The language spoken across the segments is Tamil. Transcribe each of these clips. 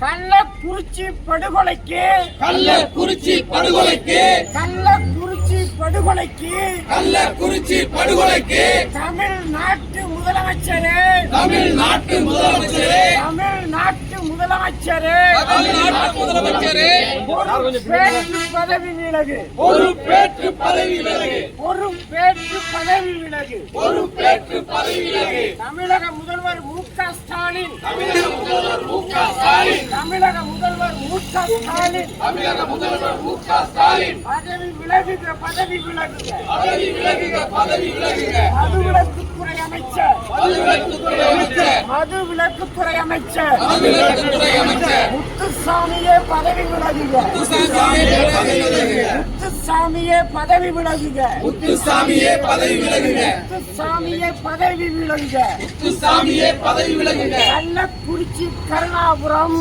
கள்ளக்குறிச்சி படுகொலைக்கு தமிழ்நாட்டு முதலமைச்சரே பொறுப்பேற்று பதவி விலகு. தமிழக முதல்வர் மு.க. ஸ்டாலின் பதவி விலகுக. மதுவிலக்குத்துறை அமைச்சர் முத்துசாமியே பதவி விலகுக. கள்ளக்குறிச்சி கருணாபுரம்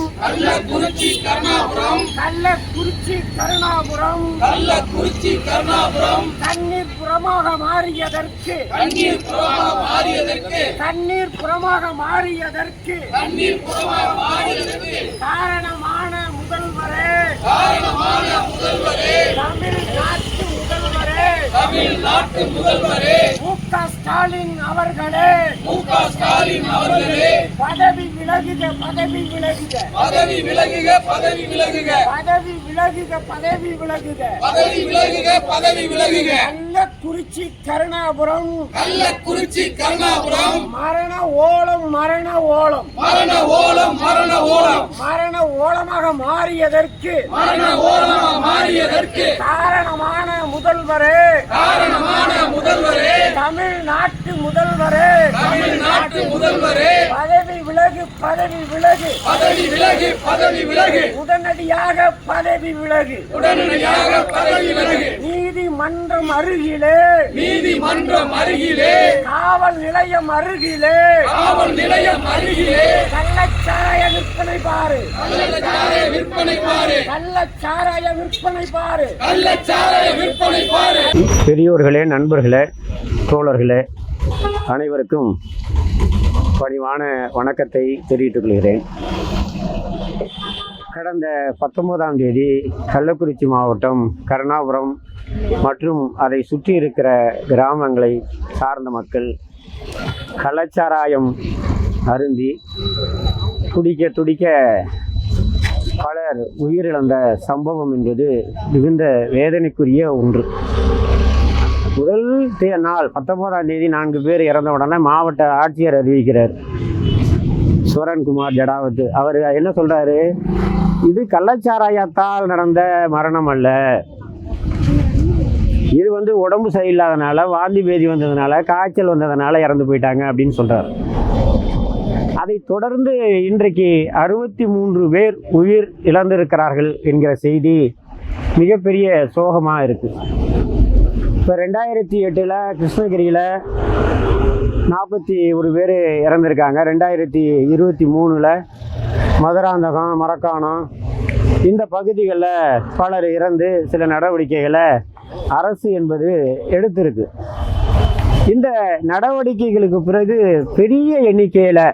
தண்ணீர் புறமாக மாறியதற்கு காரணமான முதல்வரே தமிழ்நாட்டு முதல்வரே மு.க. ஸ்டாலின் அவர்களே பதவி விலகுக. கள்ளக்குறிச்சி கருணாபுரம் மரண ஓலமாக மாறியதற்கு காரணமான முதல்வரே தமிழ்நாட்டு முதல்வரே பதவி விலகு. உடனடியாக பதவி விலகு. நீதிமன்றம் அருகிலே காவல் நிலையம் அருகிலே கள்ளச்சாராய விற்பனை பாரு. பெரியோர்களே, நண்பர்களே, தோழர்களே, அனைவருக்கும் பணிவான வணக்கத்தை தெரிவித்துக் கொள்கிறேன். கடந்த 19ஆம் தேதி கள்ளக்குறிச்சி மாவட்டம் கருணாபுரம் மற்றும் அதை சுற்றி இருக்கிற கிராமங்களை சார்ந்த மக்கள் கள்ளச்சாராயம் அருந்தி துடிக்க பலர் உயிரிழந்த சம்பவம் என்பது மிகுந்த வேதனைக்குரிய ஒன்று. முதல் நாள் 19ஆம் தேதி 4 பேர் இறந்த உடனே மாவட்ட ஆட்சியர் அறிவிக்கிறார், சுரன்குமார் ஜடாவத். அவர் என்ன சொல்றாரு, இது கள்ளச்சாராயத்தால் நடந்த மரணம் அல்ல, இது உடம்பு சரியில்லாதனால, வாந்தி பேதி வந்ததுனால, காய்ச்சல் வந்ததுனால இறந்து போயிட்டாங்க அப்படின்னு சொல்றாரு. அதை தொடர்ந்து இன்றைக்கு 63 பேர் உயிர் இழந்திருக்கிறார்கள் என்கிற செய்தி மிகப்பெரிய சோகமாக இருக்குது. இப்போ 2008 கிருஷ்ணகிரியில் 41 பேர் இறந்துருக்காங்க. 2023 மதுராந்தகம், மரக்காணம் இந்த பகுதிகளில் பலர் இறந்து சில நடவடிக்கைகளை அரசு என்பது எடுத்திருக்கு. இந்த நடவடிக்கைகளுக்கு பிறகு பெரிய எண்ணிக்கையில்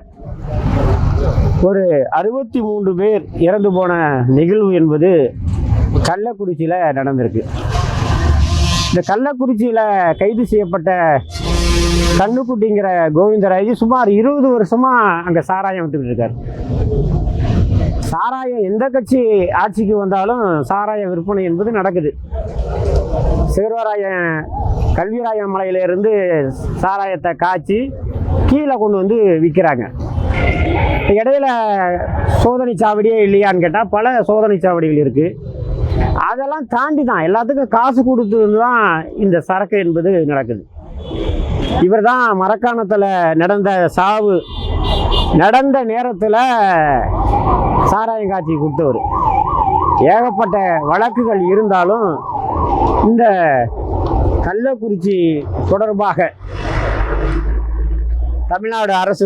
ஒரு 63 பேர் இறந்து போன நிகழ்வு என்பது கள்ளக்குறிச்சியில் நடந்திருக்கு. இந்த கள்ளக்குறிச்சியில் கைது செய்யப்பட்ட கண்ணுக்குட்டிங்கிற கோவிந்தராஜ் சுமார் 20 வருஷமாக அங்கே சாராயம் விட்டுக்கிட்டு இருக்கார். சாராயம் எந்த கட்சி ஆட்சிக்கு வந்தாலும் சாராய விற்பனை என்பது நடக்குது. சேர்வராயன் கல்விராய மலையிலிருந்து சாராயத்தை காய்ச்சி கீழே கொண்டு வந்து விற்கிறாங்க. இடையில சோதனை சாவடியே இல்லையான்னு கேட்டால் பல சோதனை சாவடிகள் இருக்குது. அதெல்லாம் தாண்டி தான் எல்லாத்துக்கும் காசு கொடுத்து தான் இந்த சரக்கு என்பது நடக்குது. இவர் தான் மரக்காணத்தில் நடந்த சாவு நடந்த நேரத்தில் சாராயம் காட்சி கொடுத்தவர். ஏகப்பட்ட வழக்குகள் இருந்தாலும் இந்த கள்ளக்குறிச்சி தொடர்பாக தமிழ்நாடு அரசு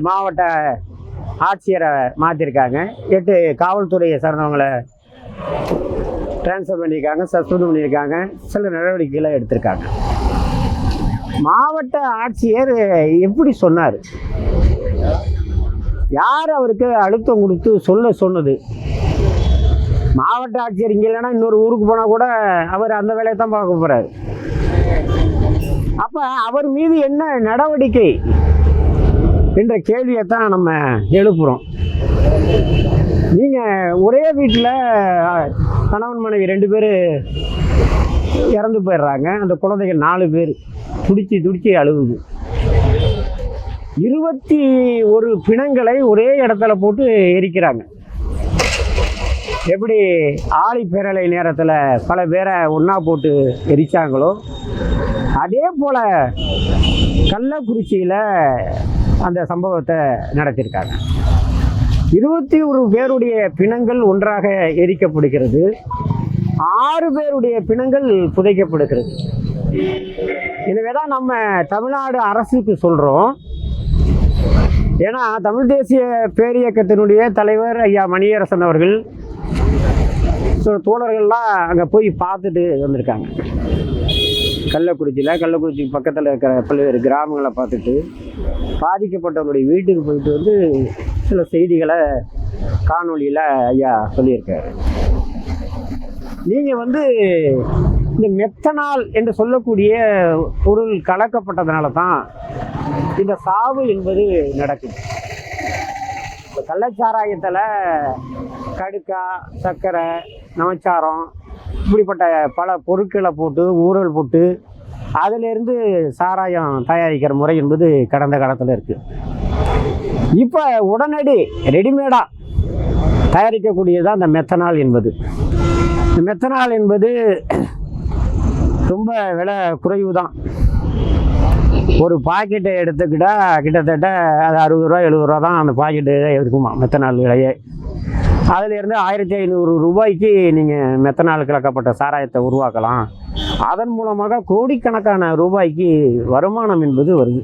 மாவட்ட ஆட்சியரை மாற்றிருக்காங்க. 8 காவல்துறையை சார்ந்தவங்களை டிரான்ஸ்ஃபர் பண்ணியிருக்காங்க, சஸ்பெண்ட் பண்ணியிருக்காங்க, சில நடவடிக்கைகளை எடுத்திருக்காங்க. மாவட்ட ஆட்சியர் எப்படி சொன்னார், யார் அவருக்கு அழுத்தம் கொடுத்து சொன்னது? மாவட்ட ஆட்சியர் இங்கே இல்லைன்னா இன்னொரு ஊருக்கு போனால் கூட அவர் அந்த வேலையை தான் பார்க்க போகிறார். அப்போ அவர் மீது என்ன நடவடிக்கை என்ற கேள்வியை தான் நம்ம எழுப்புகிறோம். நீங்கள் ஒரே வீட்டில் கணவன் மனைவி 2 பேர் இறந்து போயிடுறாங்க. அந்த குழந்தைகள் 4 பேர் துடிச்சு அழுகுது. 21 பிணங்களை ஒரே இடத்துல போட்டு எரிக்கிறாங்க. எப்படி ஆழி பேரலை நேரத்தில் பல பேரை ஒன்றா போட்டு எரித்தாங்களோ அதே போல் கள்ளக்குறிச்சியில் அந்த சம்பவத்தை நடத்தியிருக்காங்க. 21 பேருடைய பிணங்கள் ஒன்றாக எரிக்கப்படுகிறது. 6 பேருடைய பிணங்கள் புதைக்கப்படுகிறது. எனவே தான் நம்ம தமிழ்நாடு அரசுக்கு சொல்கிறோம். ஏன்னா தமிழ் தேசிய பேரியக்கத்தினுடைய தலைவர் ஐயா மணியரசன் அவர்கள் தோழர்கள்லாம் அங்கே போய் பார்த்துட்டு வந்திருக்காங்க. கள்ளக்குறிச்சி பக்கத்தில் இருக்கிற பல்வேறு கிராமங்களை பார்த்துட்டு பாதிக்கப்பட்டவருடைய வீட்டுக்கு போயிட்டு வந்து சில செய்திகளை காணொலியில் ஐயா சொல்லியிருக்காரு. நீங்கள் இந்த மெத்தனால் என்று சொல்லக்கூடிய பொருள் கலக்கப்பட்டதுனால தான் இந்த சாவு என்பது நடக்குது. இப்போ கள்ளச்சாராயத்தில் கடுக்கா, சர்க்கரை, நவச்சாரம் இப்படிப்பட்ட பல பொருட்களை போட்டு ஊறல் போட்டு அதிலிருந்து சாராயம் தயாரிக்கிற முறை என்பது கடந்த காலத்தில் இருக்குது. இப்போ உடனடி ரெடிமேடாக தயாரிக்கக்கூடியதான் இந்த மெத்தனால் என்பது. இந்த மெத்தனால் என்பது ரொம்ப விலை குறைவு தான். ஒரு பாக்கெட்டை எடுத்துக்கிட்டால் கிட்டத்தட்ட அது 60 ரூபா 70 ரூபா தான் அந்த பாக்கெட்டு இருக்குமா மெத்தனால் விலையே. அதிலிருந்து 1500 ரூபாய்க்கு நீங்கள் மெத்தனால் கலக்கப்பட்ட சாராயத்தை உருவாக்கலாம். அதன் மூலமாக கோடிக்கணக்கான ரூபாய்க்கு வருமானம் என்பது வருது.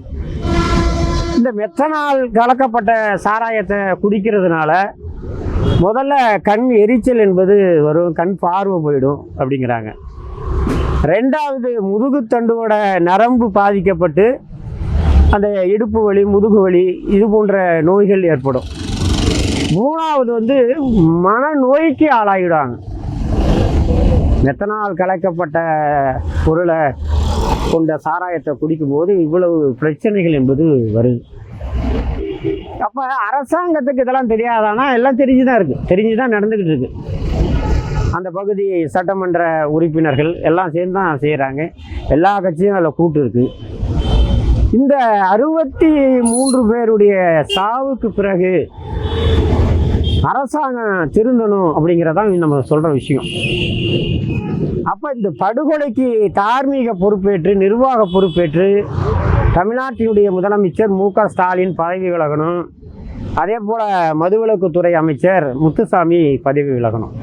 இந்த மெத்தனால் கலக்கப்பட்ட சாராயத்தை குடிக்கிறதுனால முதல்ல கண் எரிச்சல் என்பது வரும், கண் பார்வை போயிடும் அப்படிங்கிறாங்க. 2வது முதுகுத்தண்டோட நரம்பு பாதிக்கப்பட்டு அந்த இடுப்பு வலி, முதுகு வலி இது போன்ற நோய்கள் ஏற்படும். 3வது மனநோய்க்கு ஆளாகிடுவாங்க. மெத்தனால் கலக்கப்பட்ட பொருளை கொண்ட சாராயத்தை குடிக்கும்போது இவ்வளவு பிரச்சனைகள் என்பது வருது. அப்போ அரசாங்கத்துக்கு இதெல்லாம் தெரியாதானா? எல்லாம் தெரிஞ்சு தான் இருக்குது, தெரிஞ்சு தான் நடந்துக்கிட்டு இருக்கு. அந்த பகுதி சட்டமன்ற உறுப்பினர்கள் எல்லாம் சேர்ந்து தான் செய்கிறாங்க. எல்லா கட்சியும் அதில் கூட்டு இருக்குது. இந்த 63 பேருடைய சாவுக்கு பிறகு அரசாங்கம் திருந்தணும் அப்படிங்கிறதான் நம்ம சொல்கிற விஷயம். அப்போ இந்த படுகொலைக்கு தார்மீக பொறுப்பேற்று நிர்வாக பொறுப்பேற்று தமிழ்நாட்டினுடைய முதலமைச்சர் மு.க. ஸ்டாலின் பதவி விலகணும். அதே போல் மதுவிலக்குத்துறை அமைச்சர் முத்துசாமி பதவி விலகணும்.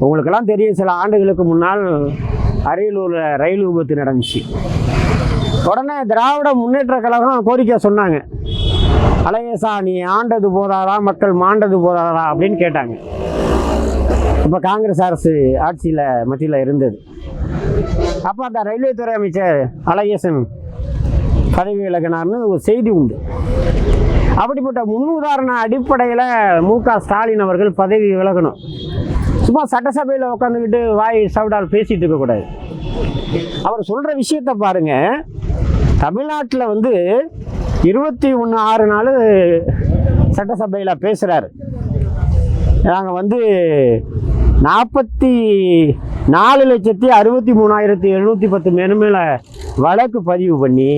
உங்களுக்கெல்லாம் தெரியும், சில ஆண்டுகளுக்கு முன்னால் அரியலூரில் ரயில் விபத்து நடந்துச்சு. உடனே திராவிட முன்னேற்ற கழகம் கோரிக்கை சொன்னாங்க, அழகேசா நீ ஆண்டது போதாதா, மக்கள் மாண்டது போதாதா அப்படின்னு கேட்டாங்க. இப்போ காங்கிரஸ் அரசு ஆட்சியில் மத்தியில் இருந்தது. அப்போ அந்த ரயில்வே துறை அமைச்சர் அழகேசன் பதவி விலகினார்னு ஒரு செய்தி உண்டு. அப்படிப்பட்ட முன்னுதாரண அடிப்படையில் மு.க. ஸ்டாலின் அவர்கள் பதவி விலகணும். சும்மா சட்டசபையில் உட்காந்துக்கிட்டு வாய் சவுடால் பேசிகிட்டு இருக்கக்கூடாது. அவர் சொல்கிற விஷயத்தை பாருங்கள். தமிழ்நாட்டில் 21/6 சட்டசபையில் பேசுகிறாரு. நாங்கள் 44,63,710 பேர் மேலே வழக்கு பதிவு பண்ணி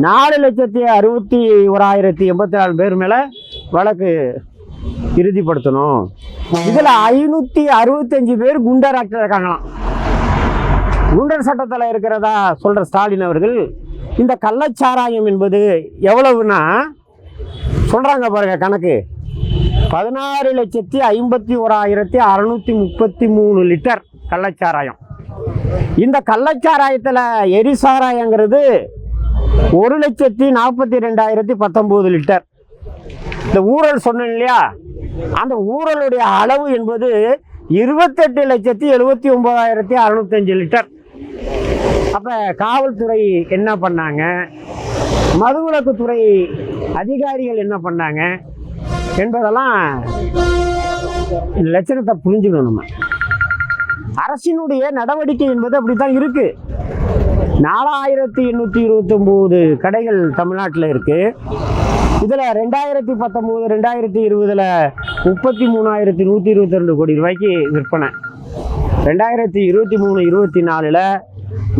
4,61,084 பேர் மேலே வழக்கு இறுதிப்படுத்தணும். இதில் 565 பேர் குண்டர் ஆக்டில் இருக்காங்களாம். குண்டர் சட்டத்தில் இருக்கிறதா சொல்கிற ஸ்டாலின் அவர்கள் இந்த கள்ளச்சாராயம் என்பது எவ்வளவுன்னா சொல்கிறாங்க பாருங்கள் கணக்கு. 16,51,633 லிட்டர் கள்ளச்சாராயம். இந்த கள்ளச்சாராயத்தில் எரிசாராயங்கிறது 1,42,019 லிட்டர். இந்த ஊழல் சொன்னேன் இல்லையா, அந்த ஊழலுடைய அளவு என்பது 28,79,605 லிட்டர். அப்போ காவல்துறை என்ன பண்ணாங்க, மதுவிலக்குத்துறை அதிகாரிகள் என்ன பண்ணாங்க என்பதெல்லாம் இந்த லட்சணத்தை புரிஞ்சுக்கணும். நம்ம அரசினுடைய நடவடிக்கை என்பது அப்படித்தான் இருக்கு. 4829 கடைகள் தமிழ்நாட்டில் இருக்கு. இதில் 2019 2020 33,122 கோடி ரூபாய்க்கு விற்பனை. 2023-24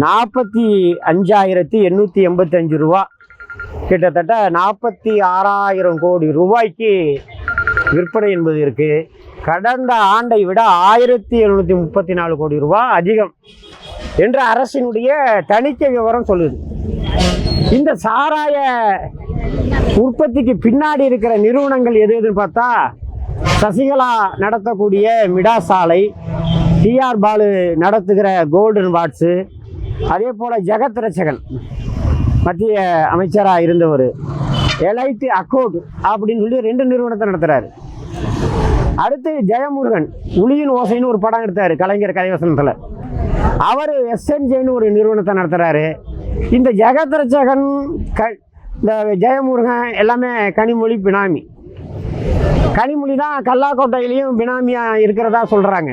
45,885 ரூபா, கிட்டத்தட்ட 46,000 கோடி ரூபாய்க்கு விற்பனை என்பது இருக்கு. கடந்த ஆண்டை விட 1,734 கோடி ரூபாய் அதிகம் என்று அரசினுடைய தணிக்கை விவரம் சொல்லுது. இந்த சாராய உற்பத்திக்கு பின்னாடி இருக்கிற நிறுவனங்கள் எது எதுன்னு பார்த்தா, சசிகலா நடத்தக்கூடிய மிடா சாலை, டிஆர் பாலு நடத்துகிற கோல்டன் வாட்ஸு, அதே போல் ஜெகத் ரட்சகன் மத்திய அமைச்சராக இருந்தவர் எலைட் அக்கோட் அப்படின்னு சொல்லி 2 நிறுவனத்தை நடத்துகிறாரு. அடுத்து ஜெயமுருகன் உளியின் ஓசைன்னு ஒரு படம் எடுத்தார் கலைஞர் கதைவசனத்தில். அவர் எஸ்என்ஜேன்னு ஒரு நிறுவனத்தை நடத்துகிறாரு. இந்த ஜெகத் ரட்சகன் இந்த ஜெயமுருகன் எல்லாமே கனிமொழி பினாமி. கனிமொழி தான் கல்லாக்கோட்டையிலையும் பினாமியாக இருக்கிறதா சொல்கிறாங்க.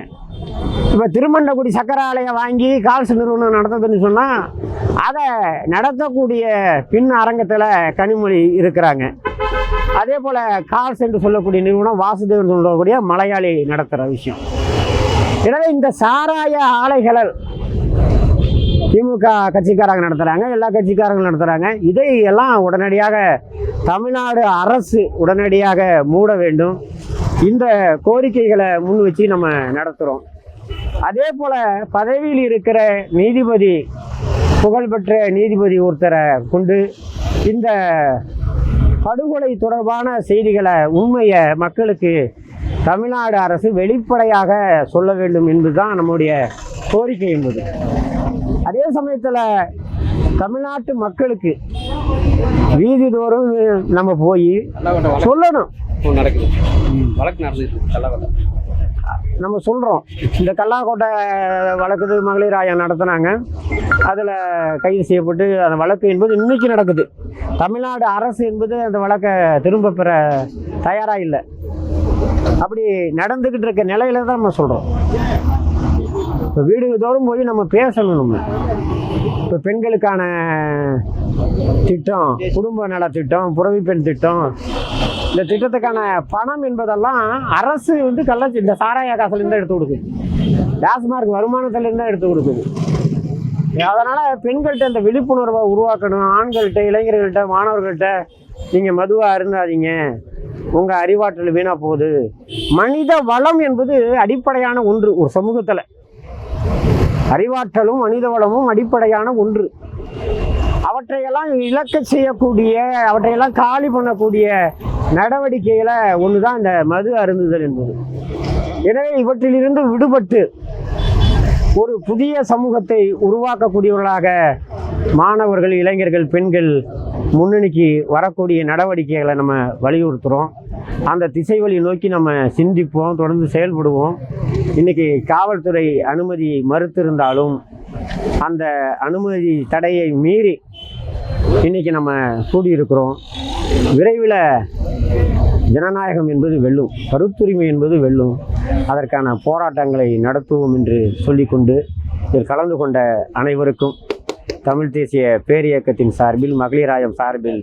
இப்போ திருமண்டக்குடி சக்கரை ஆலையை வாங்கி கால்ஸ் நிறுவனம் நடத்துதுன்னு சொன்னால் அதை நடத்தக்கூடிய பின் அரங்கத்தில் கனிமொழி இருக்கிறாங்க. அதே போல் கால்ஸ் என்று சொல்லக்கூடிய நிறுவனம் வாசுதேவன் சொல்லக்கூடிய மலையாளி நடத்துகிற விஷயம். எனவே இந்த சாராய ஆலைகளை திமுக கட்சிக்காரங்க நடத்துகிறாங்க, எல்லா கட்சிக்காரங்களும் நடத்துகிறாங்க. இதையெல்லாம் உடனடியாக தமிழ்நாடு அரசு உடனடியாக மூட வேண்டும். இந்த கோரிக்கைகளை முன் வச்சு நம்ம நடத்துகிறோம். அதே போல் பதவியில் இருக்கிற நீதிபதி, புகழ்பெற்ற நீதிபதி ஒருத்தரை கொண்டு இந்த படுகொலை தொடர்பான செய்திகளை, உண்மையை மக்களுக்கு தமிழ்நாடு அரசு வெளிப்படையாக சொல்ல வேண்டும் என்பதுதான் நம்முடைய கோரிக்கை என்பது. அதே சமயத்தில் தமிழ்நாட்டு மக்களுக்கு வீதிதோறும் நம்ம போய் சொல்லணும். நம்ம சொல்கிறோம், இந்த கல்லாக்கோட்டை வழக்கு மகளிர் ஆயம் நடத்தினாங்க, அதில் கைது செய்யப்பட்டு அந்த வழக்கு என்பது இன்னைக்கு நடக்குது. தமிழ்நாடு அரசு என்பது அந்த வழக்கை திரும்ப பெற தயாராக இல்லை. அப்படி நடந்துக்கிட்டு இருக்க நிலையில தான் நம்ம சொல்கிறோம். இப்போ வீடு தோறும் போய் நம்ம பேசணும். நம்ம இப்போ பெண்களுக்கான திட்டம், குடும்ப நல திட்டம், புறவி பெண் திட்டம், இந்த திட்டத்துக்கான பணம் என்பதெல்லாம் அரசு இந்த சாராய காசுலேருந்து எடுத்து கொடுக்குது, டாஸ்மார்க் வருமானத்திலேருந்து எடுத்து கொடுக்குது. அதனால் பெண்கள்கிட்ட இந்த விழிப்புணர்வை உருவாக்கணும். ஆண்கள்கிட்ட, இளைஞர்கள்ட்ட, மாணவர்கள்ட்ட நீங்கள் மதுவாக அருந்தாதீங்க, உங்கள் அறிவாற்றல் வீணாக போகுது. மனித வளம் என்பது அடிப்படையான ஒன்று. ஒரு சமூகத்தில் அறிவாற்றலும் மனித வளமும் அடிப்படையான ஒன்று. அவற்றையெல்லாம் இழக்க செய்யக்கூடிய, அவற்றையெல்லாம் காலி பண்ணக்கூடிய நடவடிக்கைகளை ஒன்று தான் இந்த மது அருந்துதல் என்பது. எனவே இவற்றிலிருந்து விடுபட்டு ஒரு புதிய சமூகத்தை உருவாக்கக்கூடியவர்களாக மாணவர்கள், இளைஞர்கள், பெண்கள் முன்னணிக்கு வரக்கூடிய நடவடிக்கைகளை நம்ம வலியுறுத்துகிறோம். அந்த திசை வழி நோக்கி நம்ம சிந்திப்போம், தொடர்ந்து செயல்படுவோம். இன்றைக்கி காவல்துறை அனுமதி மறுத்திருந்தாலும் அந்த அனுமதி தடையை மீறி இன்றைக்கி நம்ம கூடியிருக்கிறோம். விரைவில் ஜனநாயகம் என்பது வெல்லும், கருத்துரிமை என்பது வெல்லும். அதற்கான போராட்டங்களை நடத்துவோம் என்று சொல்லிக்கொண்டு இதில் கலந்து கொண்ட அனைவருக்கும் தமிழ் தேசிய பேரியக்கத்தின் சார்பில், மகளிராயம் சார்பில்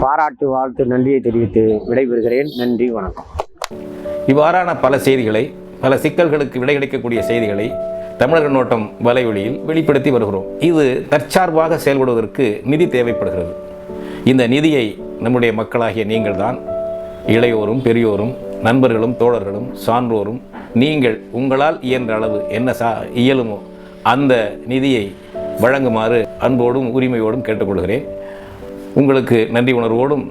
பாராட்டு, வாழ்த்து, நன்றியை தெரிவித்து விடைபெறுகிறேன். நன்றி, வணக்கம். இவ்வாறான பல செய்திகளை, பல சிக்கல்களுக்கு விடை கிடைக்கக்கூடிய செய்திகளை தமிழர் கண்ணோட்டம் வலைவழியில் வெளிப்படுத்தி வருகிறோம். இது தற்சார்பாக செயல்படுவதற்கு நிதி தேவைப்படுகிறது. இந்த நிதியை நம்முடைய மக்களாகிய நீங்கள்தான், இளையோரும் பெரியோரும் நண்பர்களும் தோழர்களும் சான்றோரும், நீங்கள் உங்களால் இயன்ற அளவு என்ன இயலுமோ அந்த நிதியை வழங்குமாறு அன்போடும் உரிமையோடும் கேட்டுக்கொள்கிறேன். உங்களுக்கு நன்றி உணர்வோடும்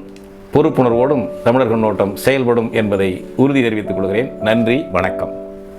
பொறுப்புணர்வோடும் தமிழர் கண்ணோட்டம் செயல்படும் என்பதை உறுதி தெரிவித்துக் கொள்கிறேன். நன்றி, வணக்கம்.